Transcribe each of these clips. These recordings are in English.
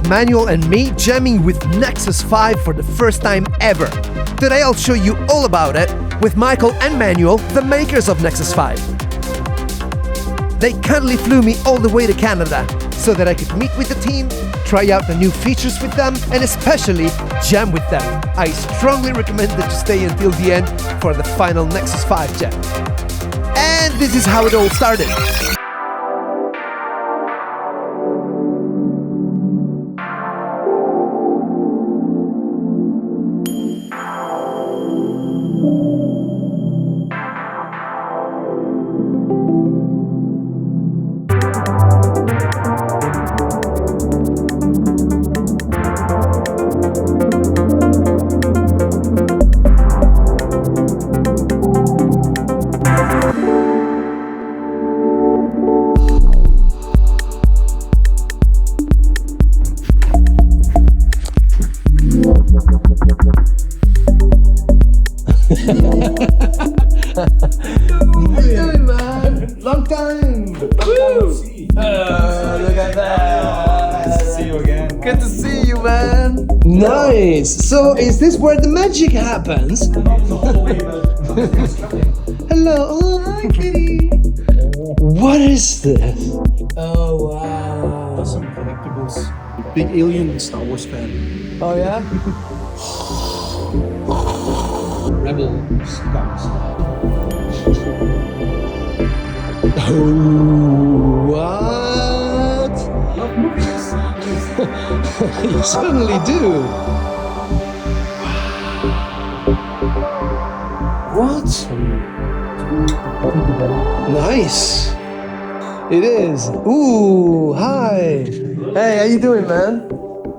Manuel and me jamming with Nexus 5 for the first time ever. Today I'll show you all about it with Michael and Manuel, the makers of Nexus 5. They kindly flew me all the way to Canada so that I could meet with the team, try out the new features with them, and especially jam with them. I strongly recommend that you stay until the end for the final Nexus 5 jam. And this is how it all started. How you doing, man? Long time! Woo! Look at that! Nice to see you again. Good to see you, man! Nice! So, is this where the magic happens? Hello! Oh, hi, kitty! What is this? Oh, wow! Some collectibles. Big alien Star Wars fan. Oh, yeah? Rebel guns. Oh, what? Love movies. You certainly do. What? Nice. It is. Ooh, hi. Hey, how you doing, man?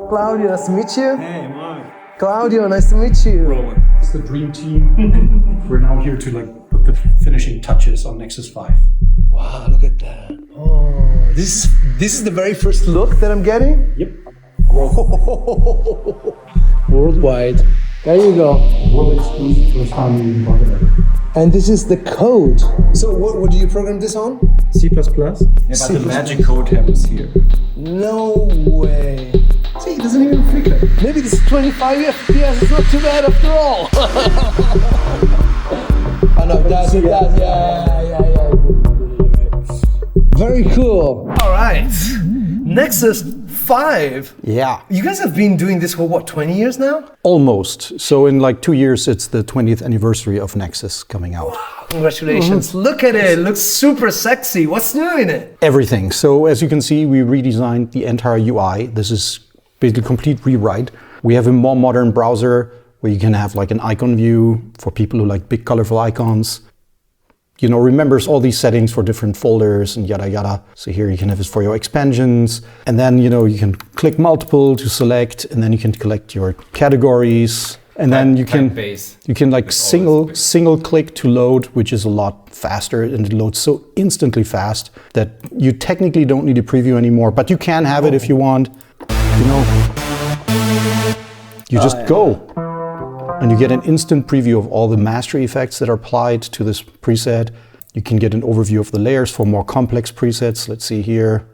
Claudio, nice to meet you. Hey, Mike. Claudio, nice to meet you. It's the dream team. We're now here to put the finishing touches on Nexus 5. Wow, look at that. Oh, this is the very first look that I'm getting? Yep. Worldwide. There you go. World exclusive, first time we bought it. And this is the code. So what do you program this on? C++. Yeah, but the magic code happens here. No way. See, it doesn't even flicker. Maybe this 25 FPS is not too bad after all. Oh no, it does. Yeah. Very cool. All right. Nexus 5. Yeah. You guys have been doing this for what, 20 years now? Almost. So in like 2 years, it's the 20th anniversary of Nexus coming out. Wow, congratulations. Look at it. It looks super sexy. What's new in it? Everything. So as you can see, we redesigned the entire UI. This is basically a complete rewrite. We have a more modern browser where you can have like an icon view for people who like big colorful icons. You know, remembers all these settings for different folders and yada yada. So here you can have this for your expansions. And then, you know, you can click multiple to select, and then you can collect your categories. And then you can like single click to load, which is a lot faster, and it loads so instantly fast that you technically don't need a preview anymore, but you can have it if you want. You know, you just go. And you get an instant preview of all the master effects that are applied to this preset. You can get an overview of the layers for more complex presets. Let's see here.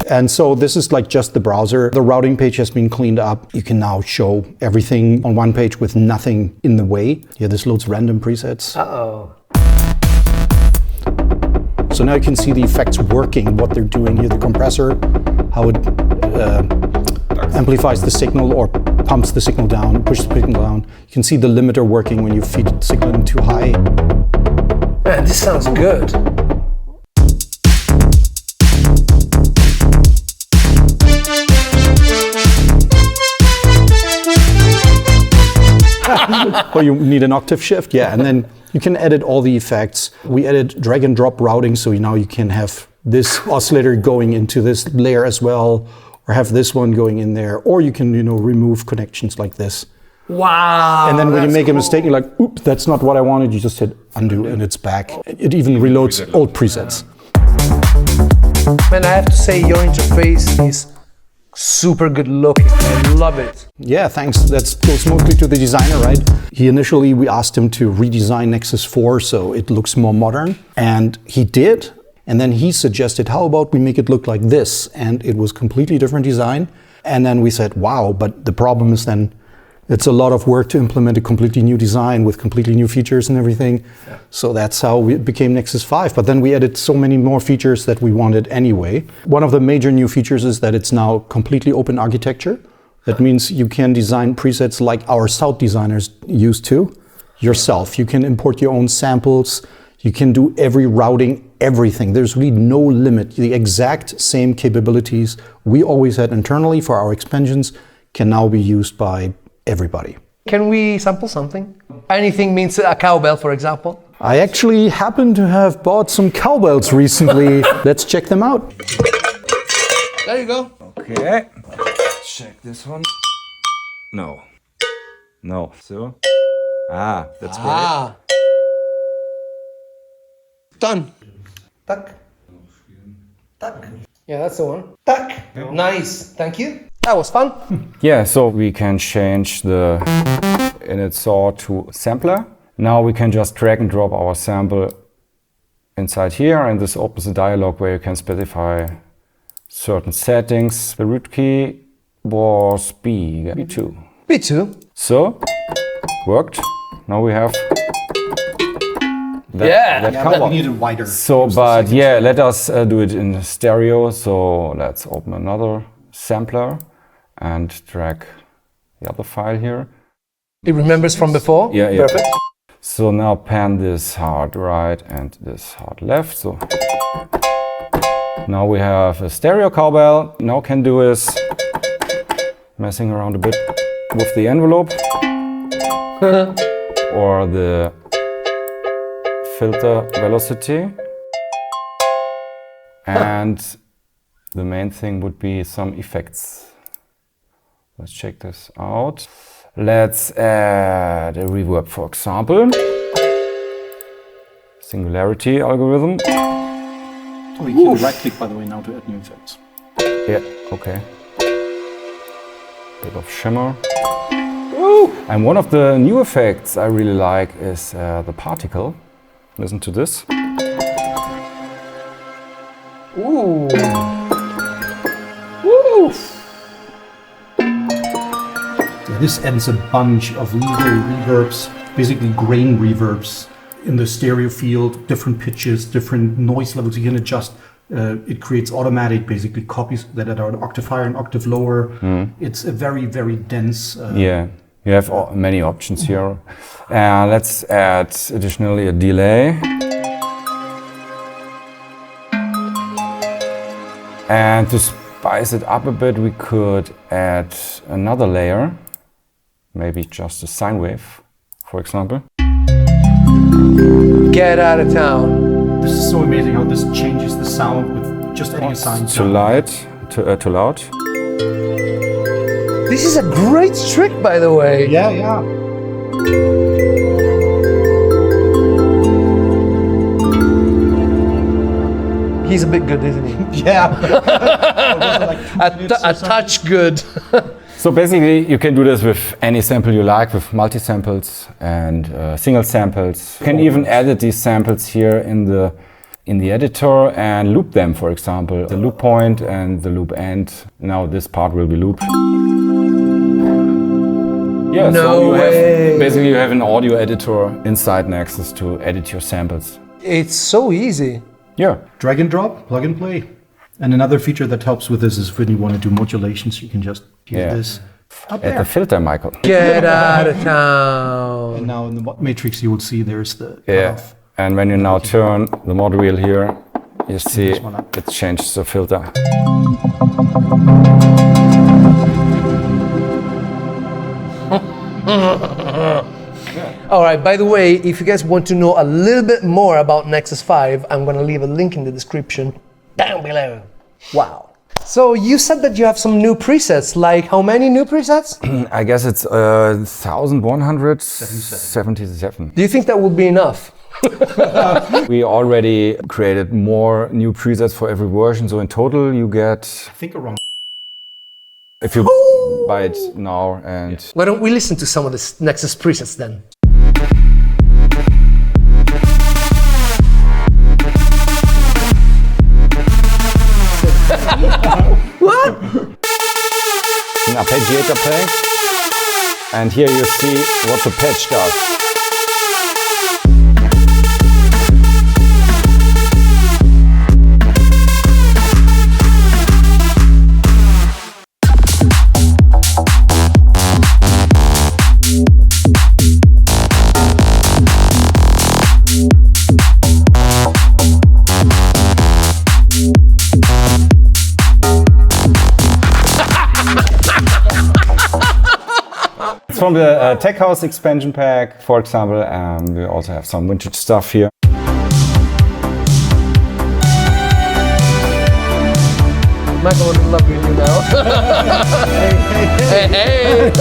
And so this is like just the browser. The routing page has been cleaned up. You can now show everything on one page with nothing in the way. Yeah, this loads random presets. Uh-oh. So now you can see the effects working, what they're doing here, the compressor, how it amplifies the signal or pumps the signal down, pushes the signal down. You can see the limiter working when you feed the signal in too high. Man, this sounds good. Oh, you need an octave shift? Yeah, and then you can edit all the effects. We edit drag and drop routing, so now you can have this oscillator going into this layer as well, or have this one going in there, or you can, you know, remove connections like this. Wow. And then when you make a mistake, you're like, oops, that's not what I wanted. You just hit undo and it's back. It even reloads old presets. Man, I have to say your interface is super good looking. I love it. Yeah, thanks. That goes mostly to the designer, right? We asked him to redesign Nexus 4 so it looks more modern, and he did. And then he suggested, how about we make it look like this? And it was completely different design. And then we said, wow, but the problem is then it's a lot of work to implement a completely new design with completely new features and everything. Yeah. So that's how it became Nexus 5. But then we added so many more features that we wanted anyway. One of the major new features is that it's now completely open architecture. That means you can design presets like our sound designers used to yourself. You can import your own samples. You can do every routing, everything. There's really no limit. The exact same capabilities we always had internally for our expansions can now be used by everybody. Can we sample something? Anything means a cowbell, for example? I actually happen to have bought some cowbells recently. Let's check them out. There you go. Okay. Check this one. No. No. So. Ah, that's great. Ah. Done. Tack. Tack. Yeah, that's the one. Tack. Yeah. Nice. Thank you. That was fun. Yeah, so we can change the init saw to sampler. Now we can just drag and drop our sample inside here, and this opens a dialog where you can specify certain settings. The root key was B2. B2. So, worked. Now we have that But we need it wider. So, but yeah, let us do it in stereo. So let's open another sampler and drag the other file here. It remembers from before? Yeah, yeah. Perfect. So now pan this hard right and this hard left. So now we have a stereo cowbell. Now can do is messing around a bit with the envelope or the filter velocity. And the main thing would be some effects. Let's check this out. Let's add a reverb, for example. Singularity algorithm. Oh, you can right click, by the way, now to add new effects. Yeah, okay. Bit of shimmer. Woo! And one of the new effects I really like is the particle. Listen to this. Ooh. Woo! This adds a bunch of little reverbs, basically grain reverbs in the stereo field, different pitches, different noise levels you can adjust. It creates automatic, basically, copies that are an octave higher and octave lower. It's a very, very dense... Yeah, you have many options here. Let's add additionally a delay. And to spice it up a bit, we could add another layer. Maybe just a sine wave, for example. Get out of town. This is so amazing how this changes the sound with just adding a sine. Too loud. This is a great trick, by the way. Yeah, yeah. He's a bit good, isn't he? Yeah. A touch good. So basically, you can do this with any sample you like, with multi-samples and single samples. You can even edit these samples here in the editor and loop them, for example. The loop point and the loop end. Now this part will be looped. Yeah, No way. Basically you have an audio editor inside Nexus to edit your samples. It's so easy. Yeah. Drag and drop, plug and play. And another feature that helps with this is when you want to do modulations, you can just use this up Add there. the filter, Michael. Get out of town. And now in the matrix you will see there's the Yeah. cutoff. And when you now turn the mod wheel here, you see This one up. it changes the filter. All right, by the way, if you guys want to know a little bit more about Nexus 5, I'm going to leave a link in the description down below. Wow. So you said that you have some new presets, like how many new presets? I guess it's 1177. Do you think that would be enough? We already created more new presets for every version, so in total you get, I think around. if you buy it now, and Why don't we listen to some of the Nexus presets then? arpeggiator playing. And here you see what the patch does. From the Tech House expansion pack, for example, we also have some vintage stuff here. Michael, I'm in love with you now. hey.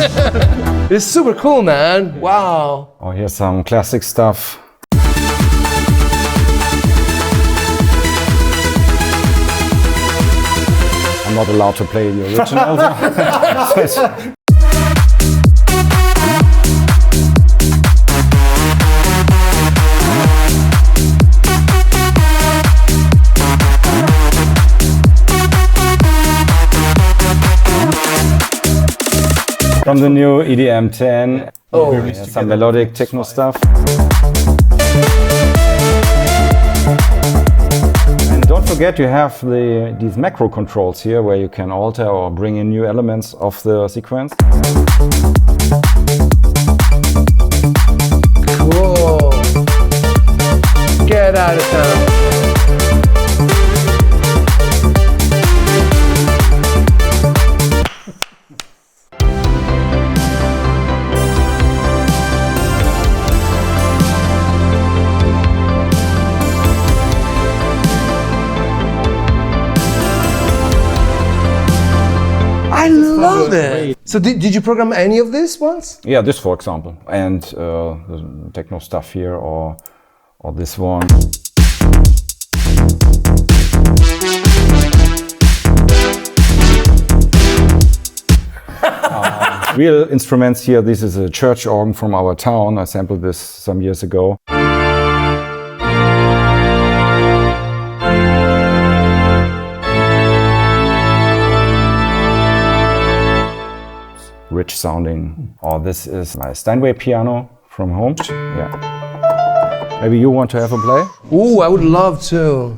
It's super cool, man. Wow. Oh, here's some classic stuff. I'm not allowed to play the original. From the new EDM 10, some melodic techno stuff. And don't forget you have these macro controls here where you can alter or bring in new elements of the sequence. Cool. Get out of town. I love it. So did you program any of these ones? Yeah, this for example, and the techno stuff here, or this one. Real instruments here. This is a church organ from our town. I sampled this some years ago. Rich sounding. Or this is my sine-wave piano from home. Yeah. Maybe you want to have a play? Ooh, I would love to.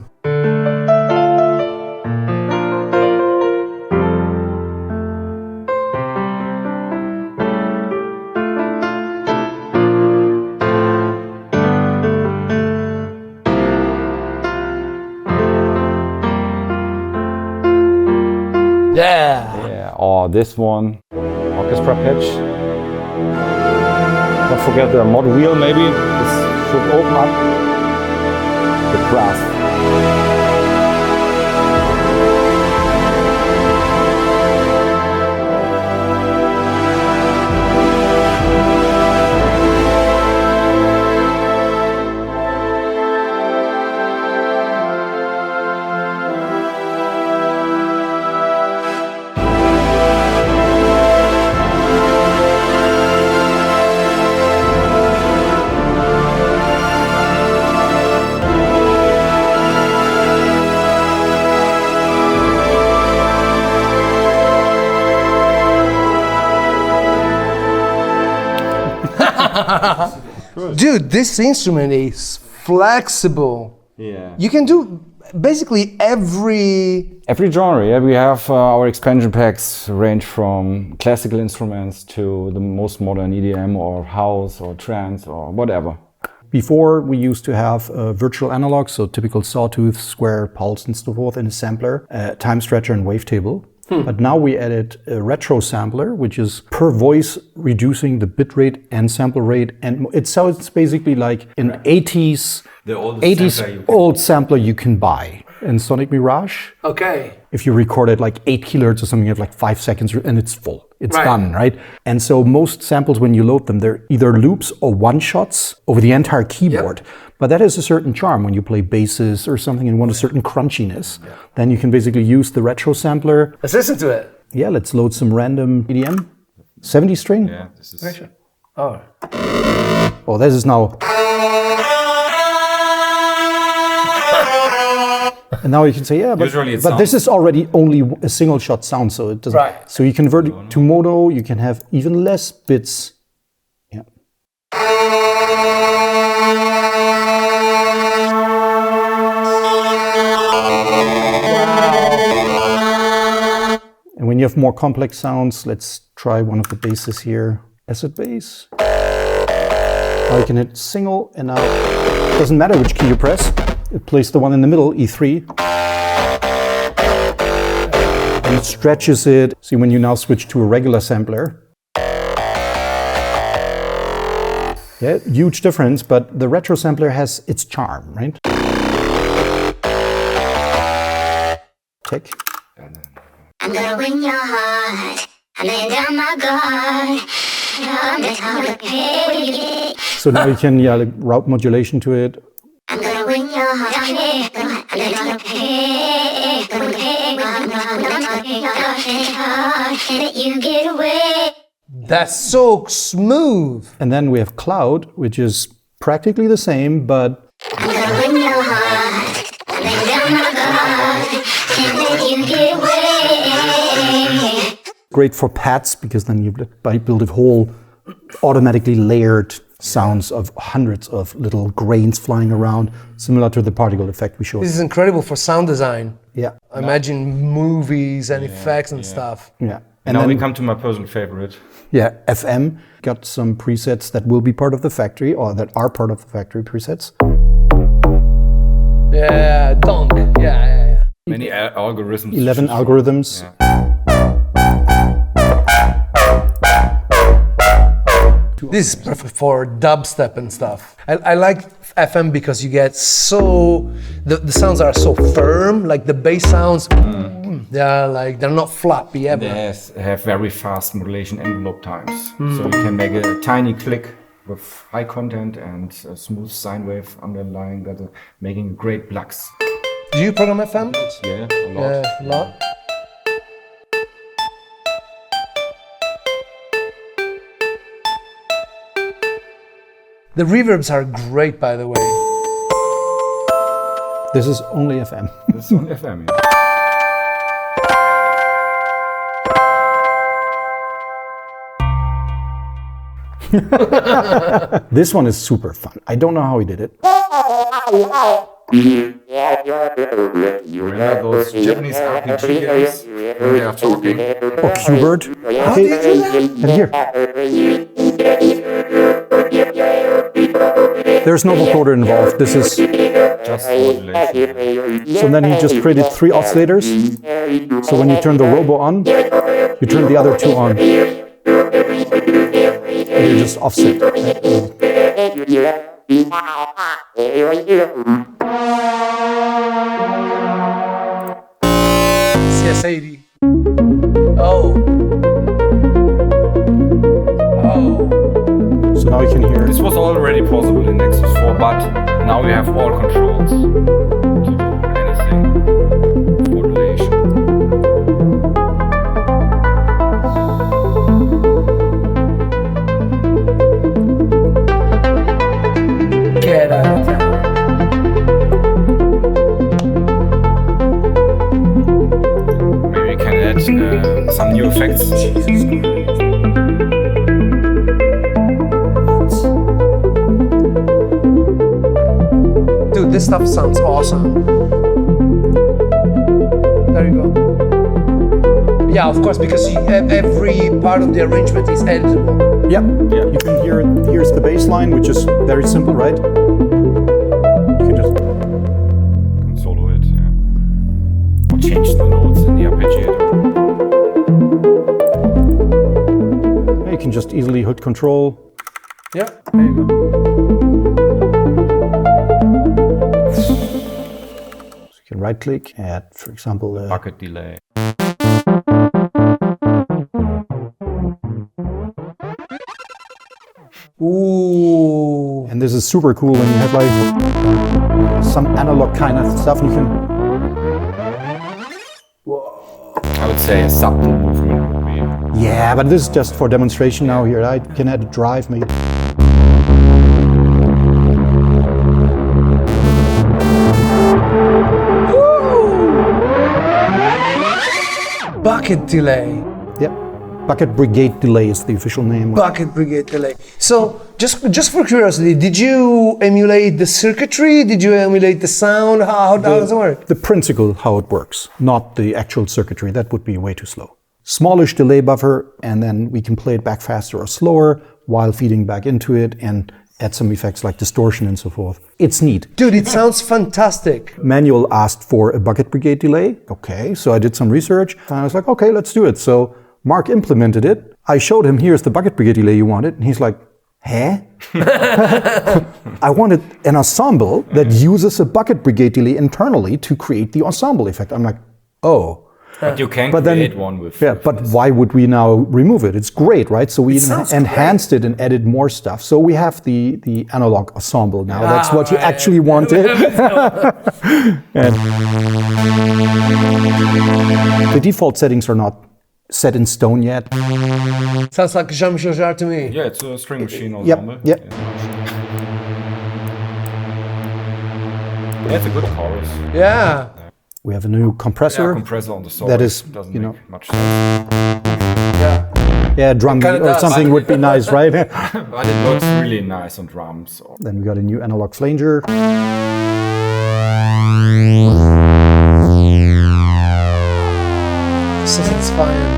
Yeah, or this one, orchestra pitch. Don't forget the mod wheel, maybe. This should open up the brass. Dude, this instrument is flexible. Yeah. You can do basically every genre. Yeah, we have our expansion packs range from classical instruments to the most modern EDM or house or trance or whatever. Before, we used to have virtual analog, so typical sawtooth, square, pulse, and so forth in a sampler, time stretcher, and wavetable. But now we added a retro sampler, which is per voice reducing the bit rate and sample rate. And it sounds basically like an 80s old sampler you can buy in Sonic Mirage. Okay. If you record it like 8 kilohertz or something, you have like 5 seconds and it's full. It's done, right? And so most samples, when you load them, they're either loops or one-shots over the entire keyboard. Yep. But that has a certain charm when you play basses or something and want a certain crunchiness. Yeah. Then you can basically use the retro sampler. Let's listen to it. Yeah, let's load some random EDM. 70 string? Yeah, this is... Oh, this is now... And now you can say, yeah, but, Usually it but this sounds- is already only a single shot sound, so it doesn't. Right. So you convert it to mono, you can have even less bits. Yeah. And when you have more complex sounds, let's try one of the basses here. Acid bass. Now you can hit single, and now it doesn't matter which key you press. It plays the one in the middle, E3. And it stretches it. See, when you now switch to a regular sampler. Yeah, huge difference, but the retro sampler has its charm, right? Check. I'm gonna win your heart. I'm laying down my guard. I'm just how to pay. So now you can, yeah, like route modulation to it. I'm gonna win your heart. I'm gonna pay. Gonna let you get away. That's so smooth. And then we have cloud, which is practically the same, but I'm gonna win your heart. I'm laying down my guard. Can't let you get away. great for pads, because then you build a whole automatically layered sounds of hundreds of little grains flying around, similar to the particle effect we showed. This is incredible for sound design. Yeah. I imagine movies and effects and stuff. Yeah. And now we come to my personal favorite. Yeah, FM got some presets that will be part of the factory, or that are part of the factory presets. Yeah, donk. Yeah. Many algorithms. 11 algorithms. Yeah. This is perfect for dubstep and stuff. I like FM because you get so the sounds are so firm, like the bass sounds. They're not floppy ever. They have very fast modulation envelope times. So you can make a tiny click with high content and a smooth sine wave underlying that, making great blocks. Do you program FM? Yeah, a lot. Yeah, a lot. The reverbs are great, by the way. This is only FM. This is on FM. Yeah. This one is super fun. I don't know how he did it. You remember those Japanese RPG games where they are talking? Oh, Qbert. Okay, and here. There's no vocoder involved. This is Just modulation. so then he just created 3 oscillators. So when you turn the robo on, you turn the other 2 on. And you just offset. CS80. Oh. So now you can hear. This was already possible in Nexus 4, but now we have all controls to do anything. Modulation. Get out of town. Maybe we can add some new effects. Dude, this stuff sounds awesome. There you go. Yeah, of course, because every part of the arrangement is editable. Yep. Yeah. You can hear it. Here's the bass line, which is very simple, right? You can just. Can solo it, yeah. Or change the notes in the arpeggiator. You can just easily hood control. Yeah, there you go. So you can right click, add, for example, Bucket delay. Ooh. and this is super cool when you have like some analog kind of stuff. And you can. I would say a subtle movement would be. Yeah, but this is just for demonstration now. Here, I can add a drive maybe. Woo! Bucket delay. Yeah. Bucket Brigade Delay is the official name. Bucket brigade delay. So, just for curiosity, did you emulate the circuitry? Did you emulate the sound? How does it work? The principle, how it works, not the actual circuitry. That would be way too slow. Smallish delay buffer, and then we can play it back faster or slower while feeding back into it and add some effects like distortion and so forth. It's neat. Dude, it sounds fantastic. Manuel asked for a Bucket Brigade delay. Okay, so I did some research and I was like, okay, let's do it. So Mark implemented it. I showed him, here's the Bucket Brigade delay you wanted. And he's like, huh? I wanted an ensemble that uses a Bucket Brigade delay internally to create the ensemble effect. I'm like, oh. But you can But create then, one with. yeah, with but this. why would we now remove it? It's great, right? So we even sounds enhanced it and added more stuff. So we have the analog ensemble now. That's what you right. actually wanted. And the default settings are not set in stone yet. Sounds like Jean-Michel Jarre to me. Yeah, it's a string machine Yep, ensemble. yep. Yeah, it's a good chorus. Yeah. We have a new compressor. Yeah, compressor on the source. That is, doesn't you know- make much sense. Yeah. Yeah, drum kinda or does. something would be nice, right? But it works really nice on drums. Or Then we got a new analog flanger. So satisfying.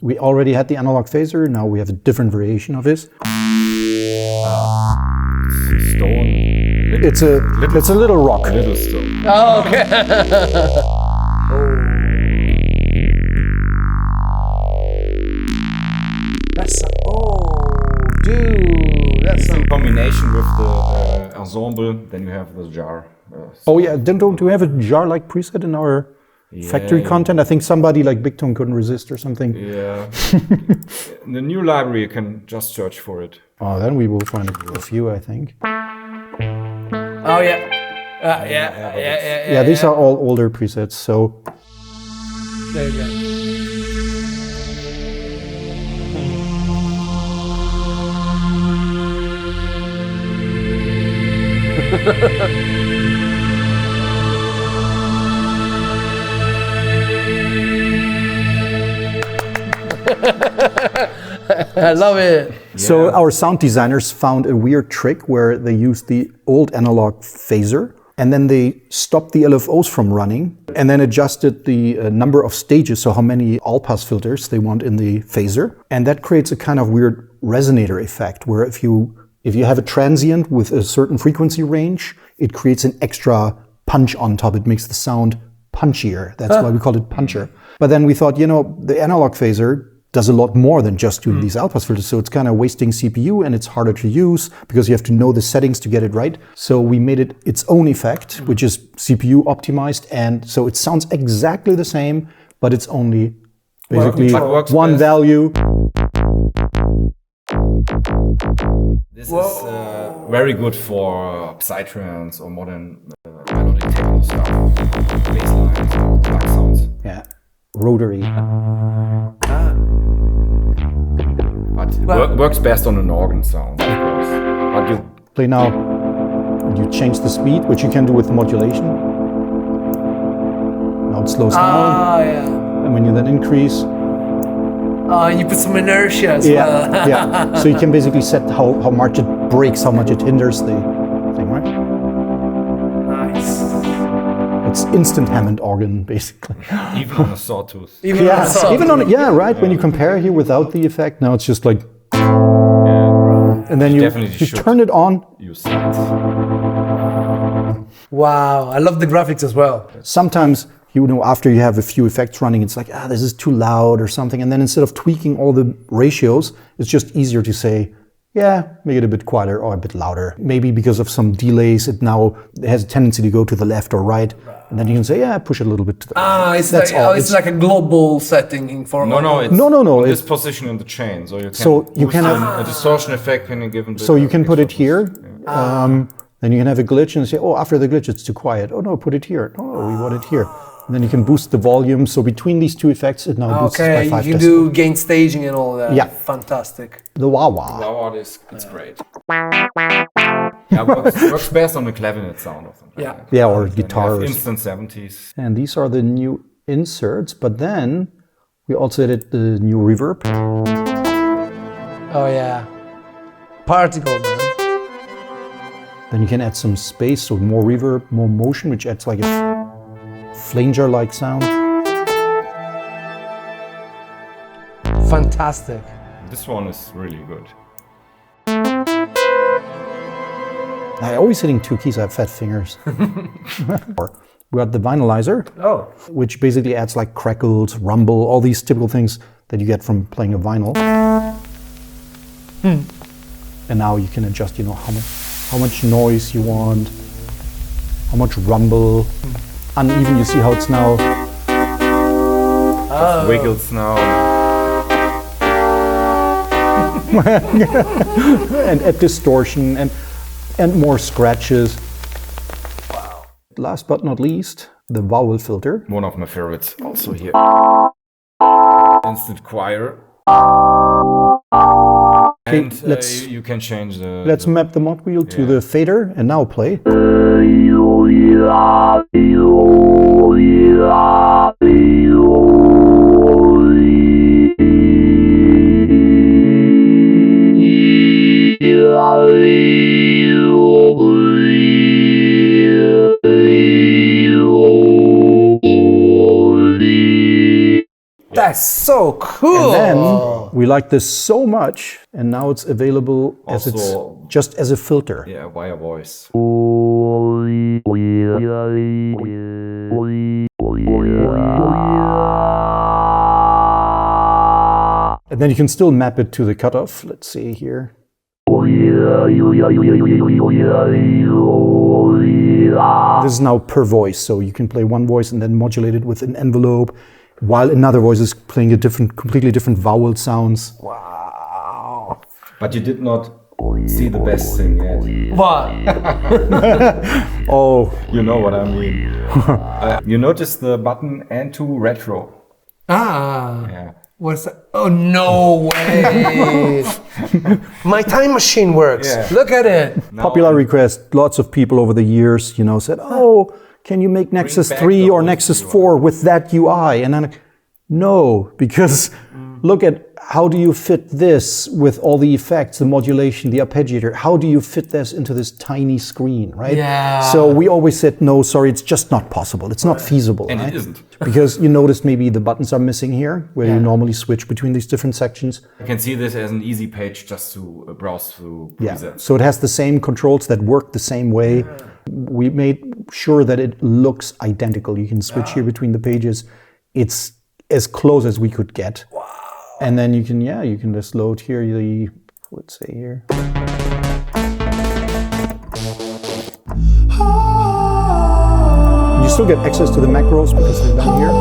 We already had the analog phaser. Now we have a different variation of this. stone. It's a little rock. Little stone. Oh, okay. That's dude, that's In combination with the ensemble, then you have the jar. Oh yeah, then don't we have a jar-like preset in our factory yeah. content? I think somebody like Big Tone couldn't resist or something. Yeah. In the new library, you can just search for it. Oh, then we will find a few, I think. Oh yeah. Yeah. Yeah, these are all older presets, so There you go. I love it. So our sound designers found a weird trick where they used the old analog phaser and then they stopped the LFOs from running and then adjusted the number of stages, so how many all-pass filters they want in the phaser. And that creates a kind of weird resonator effect where if you have a transient with a certain frequency range, it creates an extra punch on top. It makes the sound punchier. That's why we call it puncher. But then we thought, the analog phaser does a lot more than just doing these outpass filters. So it's kind of wasting CPU and it's harder to use because you have to know the settings to get it right. So we made it its own effect, which is CPU optimized. And so it sounds exactly the same, but it's only basically But one works best. value. This is very good for psytrance or modern melodic techno stuff, basslines, or black sounds. Yeah, rotary. But it works best on an organ sound, of course. But you Play now. You change the speed, which you can do with modulation. Now it slows down. Oh yeah. And when you then increase, Oh, and you put some inertia as well. yeah. So you can basically set how much it breaks, how much it hinders the thing, right? Nice. It's instant Hammond organ, basically. even on a sawtooth. Even on the song. Even on right. When you compare here without the effect, now it's just like, and then you Definitely should. turn it on. Use sides. Wow, I love the graphics as well. Sometimes, after you have a few effects running, it's like, this is too loud or something. And then instead of tweaking all the ratios, it's just easier to say, make it a bit quieter or a bit louder. Maybe because of some delays, it now has a tendency to go to the left or right. And then you can say, push it a little bit to the right. It's That's like all. it's like a global setting for No, it's No, this it's- position in the chain. So you can So you can boost have- a distortion effect when you give a bit So you of can put it extra here. boost. Then you can have a glitch and say, after the glitch, it's too quiet. Oh no, put it here. Oh, we want it here. And then you can boost the volume. So between these two effects, it now boosts Okay, by you 5 can decibels. do gain staging and all that. Yeah. Fantastic. The wah-wah. Wow, it's great. Yeah, works best on the clavinet sound of them. Yeah. Yeah, or Then you guitar. have instant 70s. And these are the new inserts, but then we also added the new reverb. Oh yeah. Particle, man. Then you can add some space, so more reverb, more motion, which adds like a flanger-like sound. Fantastic. This one is really good. I always hitting two keys, I have fat fingers. We got the vinylizer, which basically adds like crackles, rumble, all these typical things that you get from playing a vinyl. And now you can adjust, you know, how much noise you want, how much rumble, uneven. You see how it's now. Just wiggles now. And add distortion and more scratches. Wow. Last but not least, the vowel filter. One of my favorites also here. Instant choir. Okay, And you can change the... Let's map the mod wheel to the fader and now play. That's so cool. And then we like this so much, and now it's available as Also- it's just as a filter. Yeah, via voice. And then you can still map it to the cutoff. Let's see here. This is now per voice, so you can play one voice and then modulate it with an envelope, while another voice is playing a completely different vowel sounds. Wow. But you did not see the best thing yet. What? Oh, You know what I mean. You notice the button and to retro. Yeah. What's that? Oh, no way. My time machine works. Yeah. Look at it. popular request. Lots of people over the years, you know, said, "Oh, can you make Nexus back 3 the or old Nexus UI. 4 with that UI?" And then, no, because look at how do you fit this with all the effects, the modulation, the arpeggiator? How do you fit this into this tiny screen, right? Yeah. So we always said, no, sorry, it's just not possible. It's not feasible. And right? it isn't. Because you notice maybe the buttons are missing here, where you normally switch between these different sections. You can see this as an easy page just to browse through Yeah. presets. So it has the same controls that work the same way. We made sure that it looks identical. You can switch here between the pages. It's as close as we could get. Wow. And then you can just load here the, let's say here. You still get access to the macros because they're down here.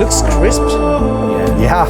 Looks crisp. Yeah.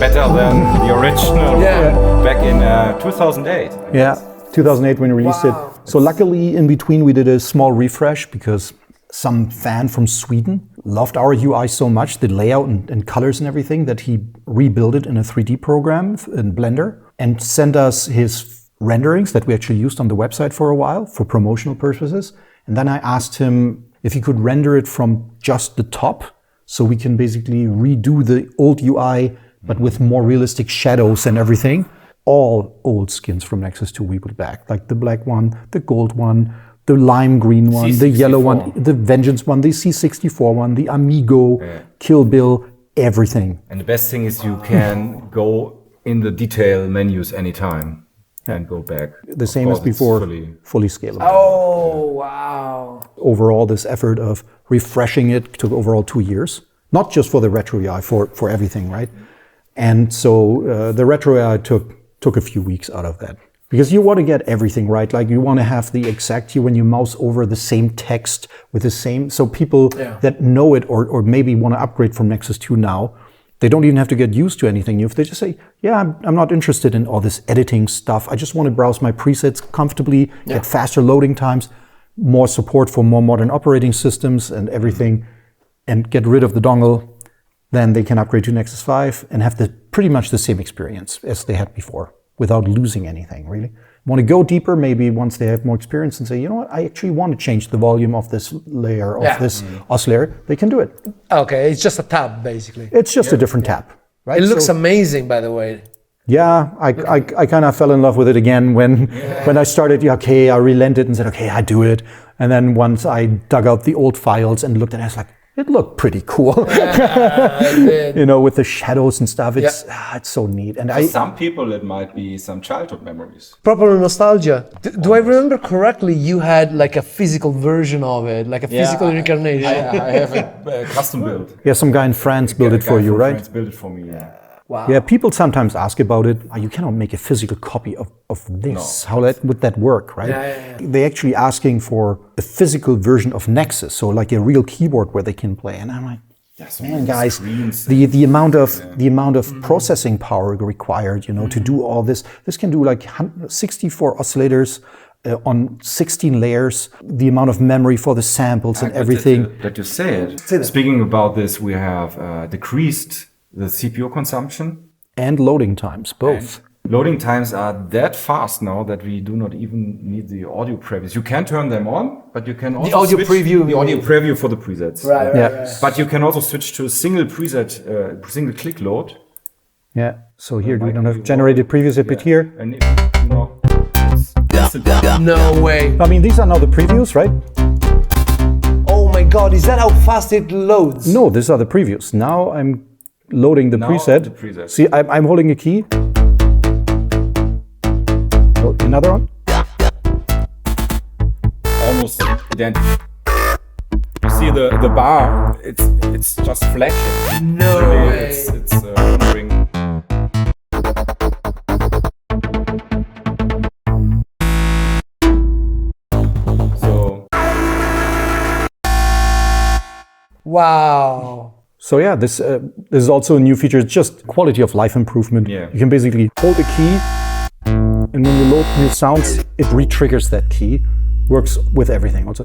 Better than the original Yeah. back in 2008. Yeah, 2008 when we released it. So luckily in between we did a small refresh because some fan from Sweden loved our UI so much, the layout and colors and everything, that he rebuilt it in a 3D program in Blender and sent us his renderings that we actually used on the website for a while for promotional purposes. And then I asked him if he could render it from just the top so we can basically redo the old UI but with more realistic shadows and everything. All old skins from Nexus 2 we put back, like the black one, the gold one, the lime green one, the yellow one, the Vengeance one, the C64 one, the Amigo, Kill Bill, everything. And the best thing is you can go in the detail menus anytime and go back. The same as course, it's before, fully scalable. Oh, wow. Overall, this effort of refreshing it took overall 2 years, not just for the retro UI, for everything, right? And so the retro UI took a few weeks out of that. Because you want to get everything right. Like you want to have the exact, when you mouse over the same text with the same, so people that know it or maybe want to upgrade from Nexus 2 now, they don't even have to get used to anything new. If they just say, yeah, I'm not interested in all this editing stuff. I just want to browse my presets comfortably, get faster loading times, more support for more modern operating systems and everything, and get rid of the dongle. then they can upgrade to Nexus 5 and have pretty much the same experience as they had before without losing anything, really. Want to go deeper, maybe once they have more experience and say, you know what, I actually want to change the volume of this layer, of this oscillator, they can do it. Okay, it's just a tab, basically. It's just a different tab. Right? It looks amazing, by the way. Yeah, I kind of fell in love with it again when I started, I relented and said, okay, I do it. And then once I dug out the old files and looked at it, I was like, it looked pretty cool. You know, with the shadows and stuff. It's so neat. And For some people, it might be some childhood memories. Proper nostalgia. Do I remember correctly? You had like a physical version of it, like a physical incarnation. I have it custom built. Yeah, some guy in France built it for you, right? France built it for me. Yeah. Wow. Yeah, people sometimes ask about it. Oh, you cannot make a physical copy of this. No. How would that work, right? They're actually asking for a physical version of Nexus, so like a real keyboard where they can play. And I'm like, man, guys, the amount of processing power required, to do all this. This can do like 64 oscillators on 16 layers. The amount of memory for the samples and everything. That you said. Speaking about this, we have decreased the CPU consumption and loading times, both. And loading times are that fast now that we do not even need the audio previews. You can turn them on, but you can also the audio preview for the presets. Right. But you can also switch to a single preset, single click load. Yeah. So here we don't have generated previews a bit here. And no way. I mean, these are now the previews, right? Oh my God! Is that how fast it loads? No, these are the previews. Now I'm loading the preset. See, I'm holding a key. Oh, another one. Almost identical. You see the bar? It's just flashing. No way. It's wandering. So. Wow. So yeah, this is also a new feature. It's just quality of life improvement. Yeah. You can basically hold a key, and when you load new sounds, it re-triggers that key. Works with everything also.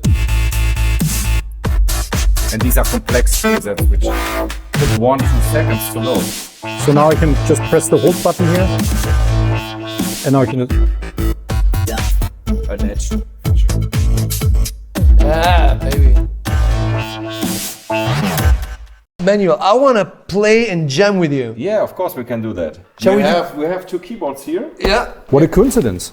And these are complex presets which take 1-2 seconds to load. So now I can just press the hold button here, and now I can just... Attached. Yeah, baby. Manuel, I want to play and jam with you. Yeah, of course we can do that. Shall we have two keyboards here. Yeah. What a coincidence.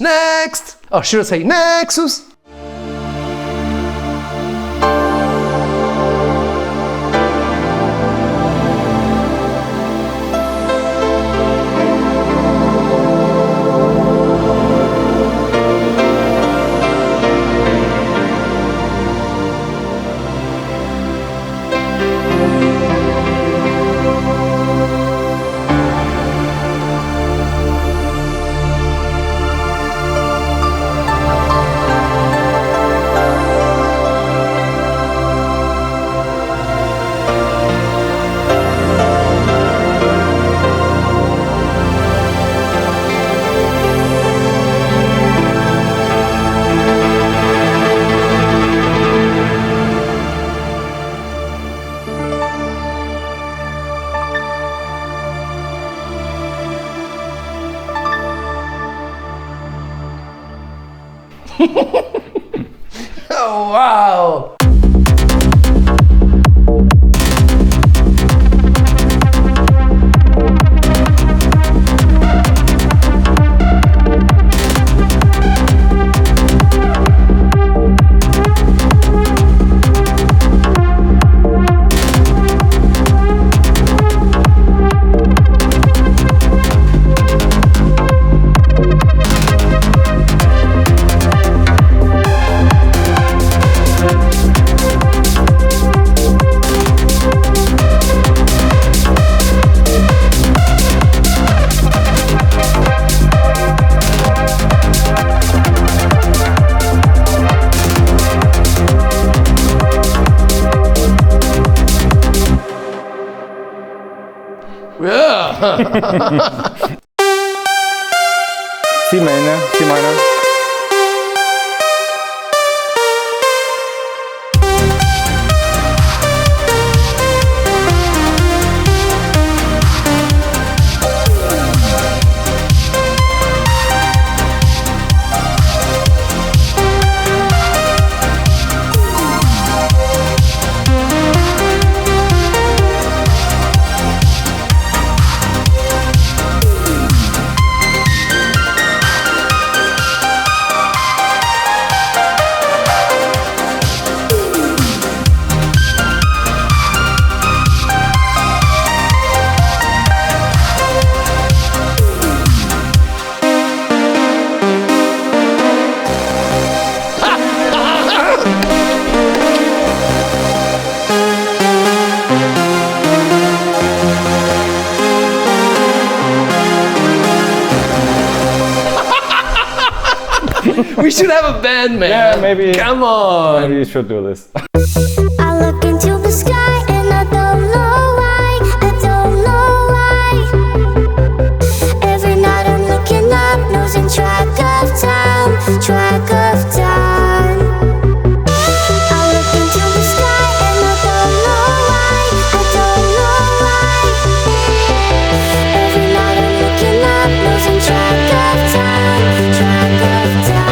Next! Oh, should I say Nexus? Oh, wow! C minor, C minor. We should have a band, man. Yeah, maybe. Come on. Maybe you should do this. I look into the sky and I don't know why, I don't know why. Every night I'm looking up, losing track of time, track of time. I look into the sky and I don't know why, I don't know why. Every night I'm looking up, losing track of time, track of time.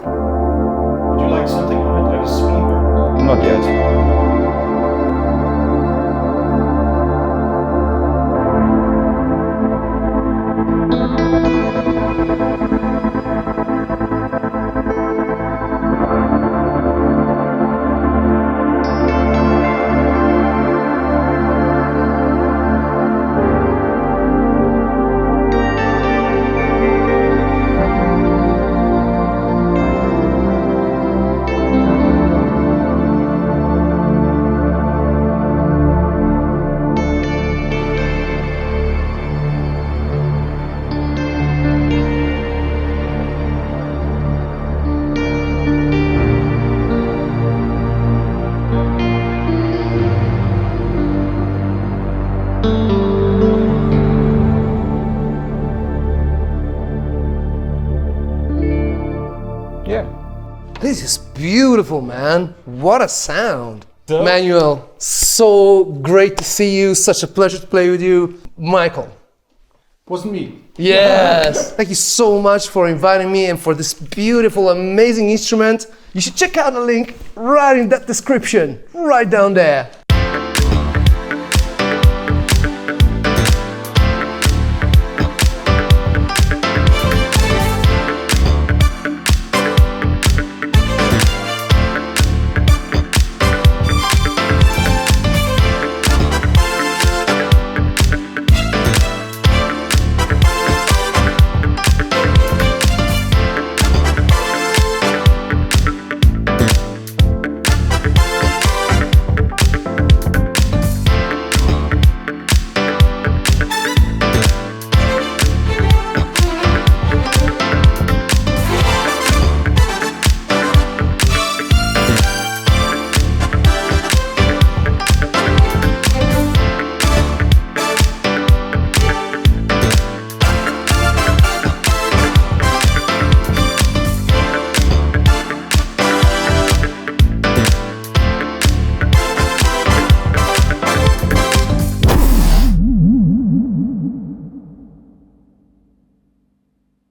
Would you like something on it as a speaker? Not yet. Yeah. This is beautiful, man. What a sound. Manuel, so great to see you. Such a pleasure to play with you. Michael. Wasn't me. Yes. Thank you so much for inviting me and for this beautiful, amazing instrument. You should check out the link right in that description, right down there.